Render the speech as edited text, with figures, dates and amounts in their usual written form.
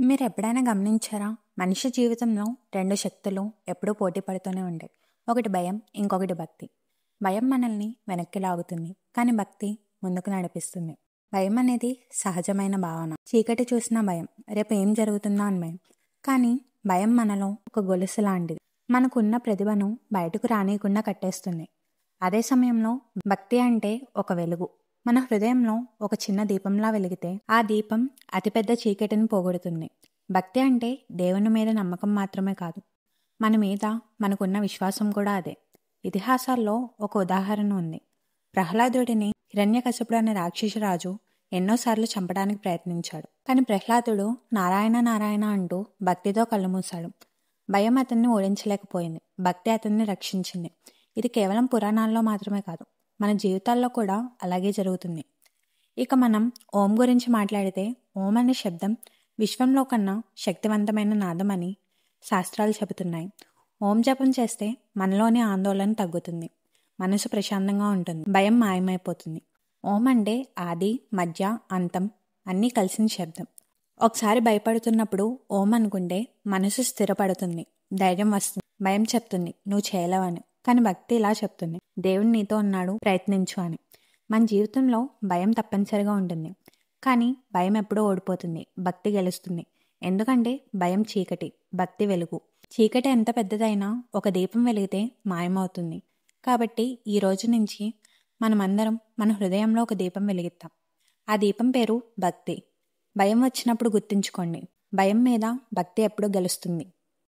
మీరు ఎప్పుడైనా గమనించారా? మనిషి జీవితంలో 2 శక్తులు ఎప్పుడూ పోటీ పడుతూనే ఉంటాయి. ఒకటి భయం, ఇంకొకటి భక్తి. భయం మనల్ని వెనక్కి లాగుతుంది. కానీ భక్తి ముందుకు నడిపిస్తుంది. భయం అనేది సహజమైన భావన. చీకటి చూసినా భయం, రేపు ఏం జరుగుతుందో అని భయం. కానీ భయం మనలో ఒక గొలుసు లాంటిది. మనకున్న ప్రతిభను బయటకు రానియకుండా కట్టేస్తుంది. అదే సమయంలో భక్తి అంటే ఒక వెలుగు. మన హృదయంలో ఒక చిన్న దీపంలా వెలిగితే ఆ దీపం అతిపెద్ద చీకటిని పోగొడుతుంది. భక్తి అంటే దేవుని మీద నమ్మకం మాత్రమే కాదు, మన మీద మనకున్న విశ్వాసం కూడా అదే. ఇతిహాసాల్లో ఒక ఉదాహరణ ఉంది. ప్రహ్లాదుడిని హిరణ్యకశిపుడు అనే రాక్షసరాజు ఎన్నోసార్లు చంపడానికి ప్రయత్నించాడు. కానీ ప్రహ్లాదుడు నారాయణ నారాయణ అంటూ భక్తితో కళ్ళు మూశాడు. భయం అతన్ని ఓడించలేకపోయింది, భక్తి అతన్ని రక్షించింది. ఇది కేవలం పురాణాల్లో మాత్రమే కాదు, మన జీవితాల్లో కూడా అలాగే జరుగుతుంది. ఇక మనం ఓం గురించి మాట్లాడితే, ఓం అనే శబ్దం విశ్వంలో కన్నా శక్తివంతమైన నాదం అని శాస్త్రాలు చెబుతున్నాయి. ఓం జపం చేస్తే మనలోని ఆందోళన తగ్గుతుంది, మనసు ప్రశాంతంగా ఉంటుంది, భయం మాయమైపోతుంది. ఓం అంటే ఆది, మధ్య, అంతం అన్నీ కలిసిన శబ్దం. ఒకసారి భయపడుతున్నప్పుడు ఓం అనుకుంటే మనసు స్థిరపడుతుంది, ధైర్యం వస్తుంది. భయం చెప్తుంది నువ్వు చేయలేవని, కానీ భక్తి ఇలా చెప్తుంది దేవుడు నీతో ఉన్నాడు, ప్రయత్నించు అని. మన జీవితంలో భయం తప్పనిసరిగా ఉంటుంది, కానీ భయం ఎప్పుడూ ఓడిపోతుంది, భక్తి గెలుస్తుంది. ఎందుకంటే భయం చీకటి, భక్తి వెలుగు. చీకటి ఎంత పెద్దదైనా ఒక దీపం వెలిగితే మాయమవుతుంది. కాబట్టి ఈ రోజు నుంచి మనమందరం మన హృదయంలో ఒక దీపం వెలిగిద్దాం. ఆ దీపం పేరు భక్తి. భయం వచ్చినప్పుడు గుర్తుంచుకోండి, భయం మీద భక్తి ఎప్పుడూ గెలుస్తుంది.